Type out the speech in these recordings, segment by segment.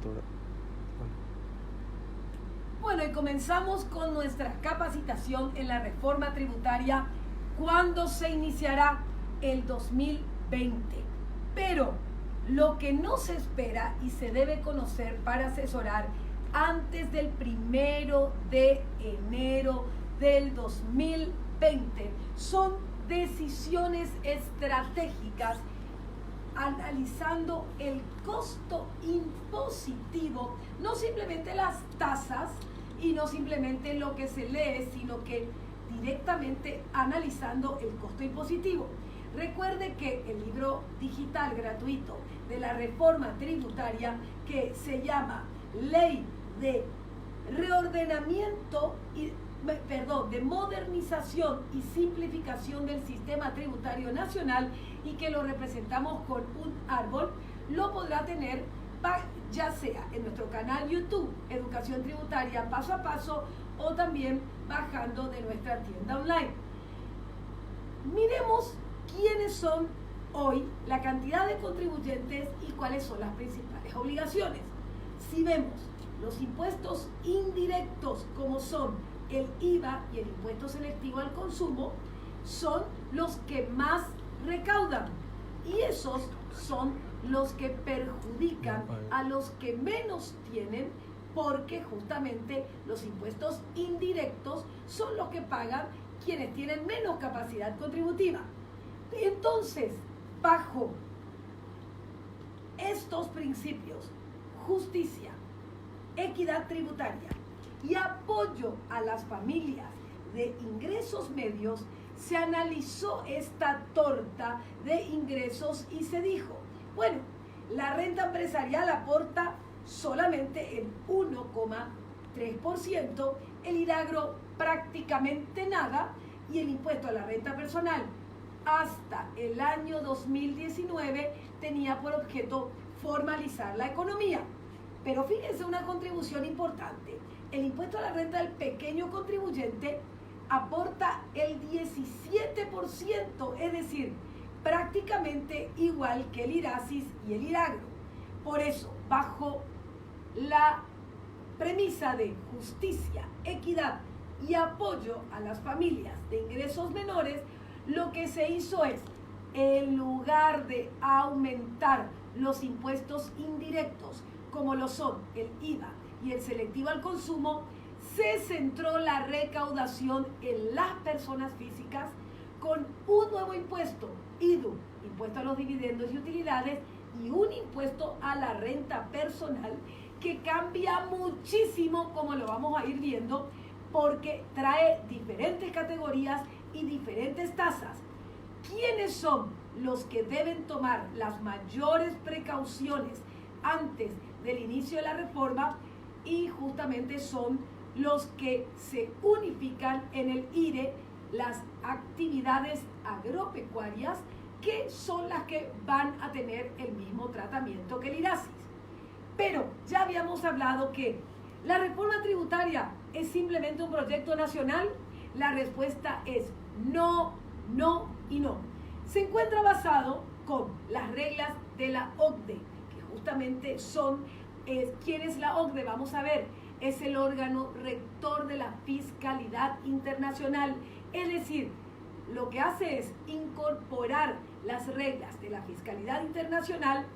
doctora. Bueno, y comenzamos con nuestra capacitación en la reforma tributaria cuando se iniciará el 2020. Pero lo que no se espera y se debe conocer para asesorar antes del 1 de enero del 2020 son decisiones estratégicas analizando el costo impositivo, no simplemente las tasas y no simplemente lo que se lee, sino que directamente analizando el costo impositivo. Recuerde que el libro digital gratuito de la reforma tributaria, que se llama Ley de Reordenamiento de modernización y simplificación del sistema tributario nacional, y que lo representamos con un árbol, lo podrá tener ya sea en nuestro canal YouTube Educación Tributaria Paso a Paso o también bajando de nuestra tienda online. Miremos quiénes son hoy, la cantidad de contribuyentes y cuáles son las principales obligaciones. Si vemos los impuestos indirectos, como son el IVA y el impuesto selectivo al consumo, son los que más recaudan, y esos son los que perjudican a los que menos tienen, porque justamente los impuestos indirectos son los que pagan quienes tienen menos capacidad contributiva. Entonces, bajo estos principios, justicia, equidad tributaria y apoyo a las familias de ingresos medios, se analizó esta torta de ingresos y se dijo, bueno, la renta empresarial aporta solamente el 1,3%, el IRAGRO prácticamente nada, y el impuesto a la renta personal hasta el año 2019 tenía por objeto formalizar la economía. Pero fíjense una contribución importante. El impuesto a la renta del pequeño contribuyente aporta el 17%, es decir, prácticamente igual que el IRASIS y el IRAGRO. Por eso, bajo la premisa de justicia, equidad y apoyo a las familias de ingresos menores, lo que se hizo es, en lugar de aumentar los impuestos indirectos, como lo son el IVA y el selectivo al consumo, se centró la recaudación en las personas físicas con un nuevo impuesto, IDU, impuesto a los dividendos y utilidades, y un impuesto a la renta personal que cambia muchísimo, como lo vamos a ir viendo, porque trae diferentes categorías y diferentes tasas. ¿Quiénes son los que deben tomar las mayores precauciones antes del inicio de la reforma? Y justamente son los que se unifican en el IRE, las actividades agropecuarias, que son las que van a tener el mismo tratamiento que el IRASIS. Pero ya habíamos hablado que la reforma tributaria es simplemente un proyecto nacional. La respuesta es no, no y no. Se encuentra basado con las reglas de la OCDE, que justamente son, ¿quién es la OCDE? Vamos a ver, es el órgano rector de la fiscalidad internacional, es decir, lo que hace es incorporar las reglas de la fiscalidad internacional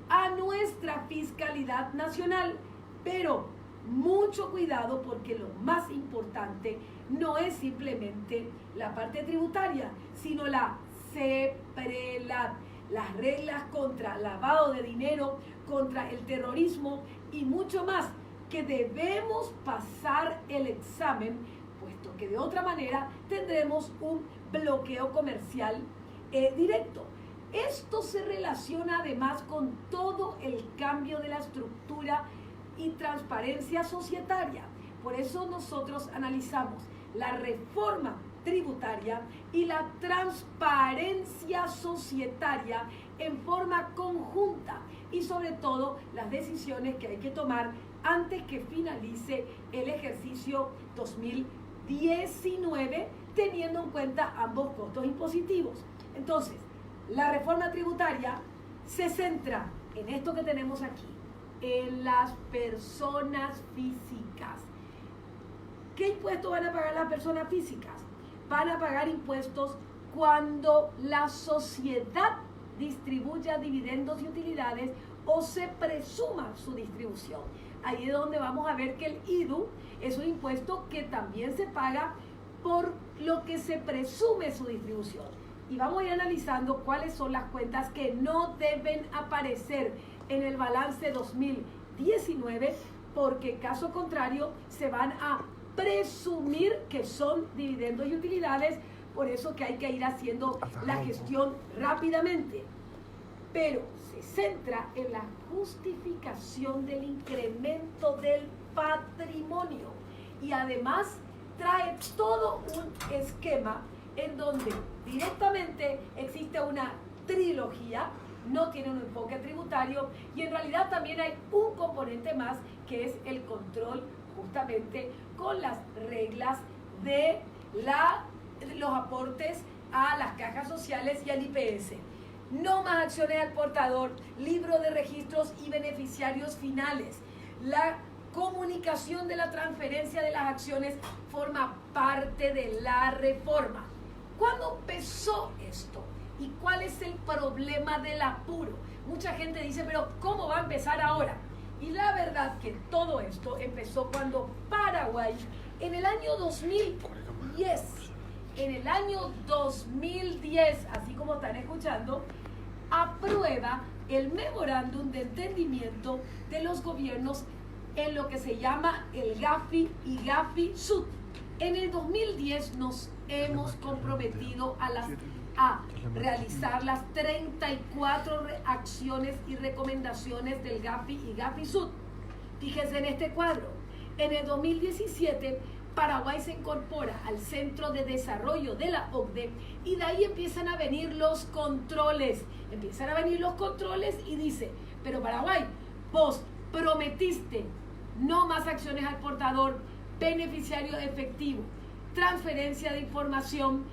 a nuestra fiscalidad nacional, pero mucho cuidado, porque lo más importante no es simplemente la parte tributaria, sino la CEPRELAT, las reglas contra lavado de dinero, contra el terrorismo y mucho más, que debemos pasar el examen, puesto que de otra manera tendremos un bloqueo comercial directo. Esto se relaciona además con todo el cambio de la estructura y transparencia societaria. Por eso nosotros analizamos la reforma tributaria y la transparencia societaria en forma conjunta, y sobre todo las decisiones que hay que tomar antes que finalice el ejercicio 2019, teniendo en cuenta ambos costos impositivos. Entonces, la reforma tributaria se centra en esto que tenemos aquí: en las personas físicas. ¿Qué impuestos van a pagar las personas físicas? Van a pagar impuestos cuando la sociedad distribuya dividendos y utilidades o se presuma su distribución. Ahí es donde vamos a ver que el IDU es un impuesto que también se paga por lo que se presume su distribución. Y vamos a ir analizando cuáles son las cuentas que no deben aparecer en el balance 2019, porque caso contrario se van a presumir que son dividendos y utilidades, por eso que hay que ir haciendo la gestión rápidamente. Pero se centra en la justificación del incremento del patrimonio y además trae todo un esquema en donde directamente existe una trilogía, no tiene un enfoque tributario y en realidad también hay un componente más que es el control justamente con las reglas de los aportes a las cajas sociales y al IPS. No más acciones al portador, libro de registros y beneficiarios finales. La comunicación de la transferencia de las acciones forma parte de la reforma. ¿Cuándo empezó esto? ¿Y cuál es el problema del apuro? Mucha gente dice, pero ¿cómo va a empezar ahora? Y la verdad que todo esto empezó cuando Paraguay, en el año 2010, así como están escuchando, aprueba el memorándum de entendimiento de los gobiernos en lo que se llama el GAFI y GAFI-SUD. En el 2010 nos hemos comprometido a realizar las 34 acciones y recomendaciones del GAFI y GAFI-SUD. Fíjense en este cuadro. En el 2017, Paraguay se incorpora al Centro de Desarrollo de la OCDE y de ahí empiezan a venir los controles. Y dice, pero Paraguay, vos prometiste no más acciones al portador, beneficiario efectivo, transferencia de información,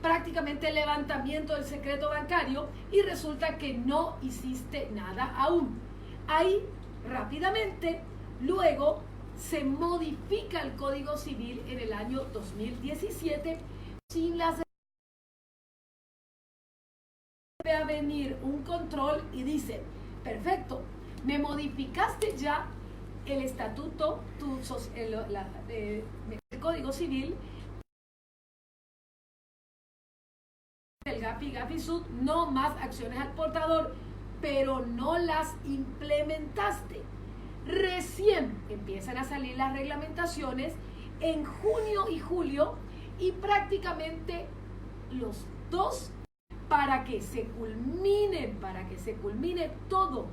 prácticamente levantamiento del secreto bancario y resulta que no hiciste nada aún. Ahí rápidamente, luego se modifica el Código Civil en el año 2017 sin las a venir un control y dice, perfecto, me modificaste ya el estatuto, el Código Civil, el GAFI, GAFI-SUD, no más acciones al portador, pero no las implementaste. Recién empiezan a salir las reglamentaciones en junio y julio y prácticamente los dos para que se culmine todo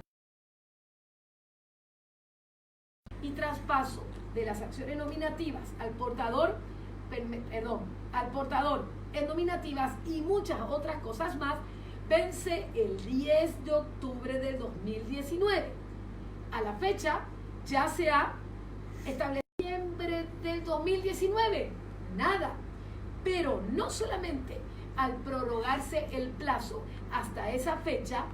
y traspaso de las acciones nominativas al portador en nominativas y muchas otras cosas más, vence el 10 de octubre de 2019. A la fecha ya se ha establecido noviembre del 2019, nada. Pero no solamente al prorrogarse el plazo hasta esa fecha,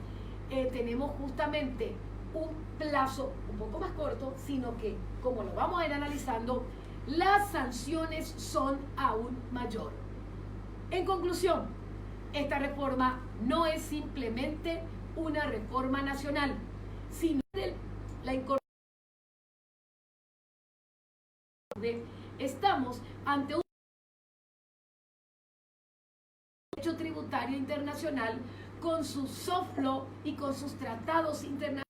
tenemos justamente un plazo un poco más corto, sino que, como lo vamos a ir analizando, las sanciones son aún mayor. En conclusión, esta reforma no es simplemente una reforma nacional, sino la incorporación. Estamos ante un derecho tributario internacional con su soft law y con sus tratados internacionales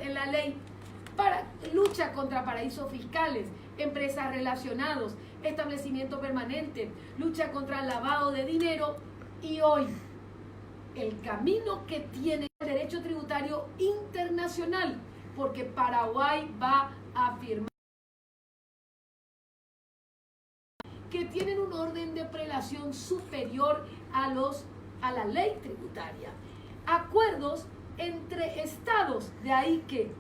en la ley para lucha contra paraísos fiscales, empresas relacionados, establecimiento permanente, lucha contra el lavado de dinero y hoy el camino que tiene el derecho tributario internacional, porque Paraguay va a firmar que tienen un orden de prelación superior a la ley tributaria. Acuerdos entre estados, de ahí que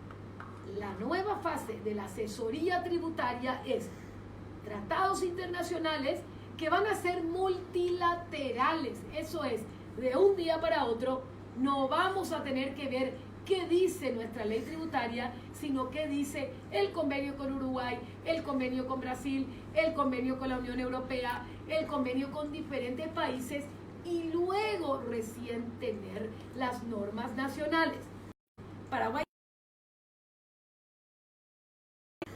la nueva fase de la asesoría tributaria es tratados internacionales que van a ser multilaterales, eso es, de un día para otro no vamos a tener que ver qué dice nuestra ley tributaria, sino qué dice el convenio con Uruguay, el convenio con Brasil, el convenio con la Unión Europea, el convenio con diferentes países y luego recién tener las normas nacionales. Paraguay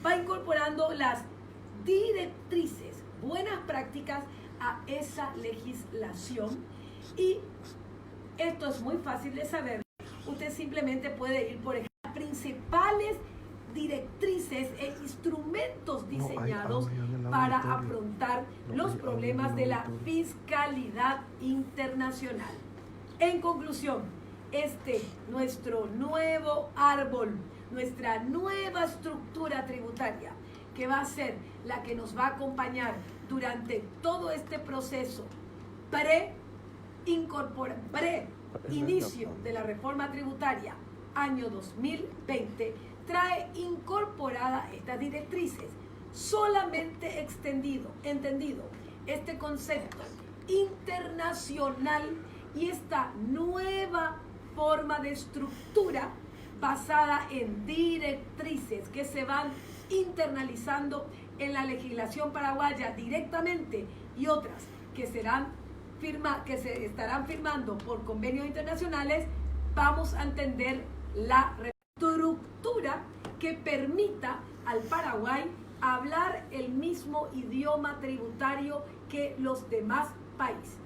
va incorporando las directrices, buenas prácticas a esa legislación y esto es muy fácil de saber. Usted simplemente puede ir por ejemplo las principales directrices e instrumentos diseñados para afrontar los problemas de la fiscalidad internacional. En conclusión, nuestro nuevo árbol, nuestra nueva estructura tributaria, que va a ser la que nos va a acompañar durante todo este proceso inicio de la reforma tributaria año 2020, trae incorporada estas directrices. Solamente entendido este concepto internacional y esta nueva forma de estructura basada en directrices que se van internalizando en la legislación paraguaya directamente y otras que se estarán firmando por convenios internacionales, vamos a entender la estructura que permita al Paraguay hablar el mismo idioma tributario que los demás países.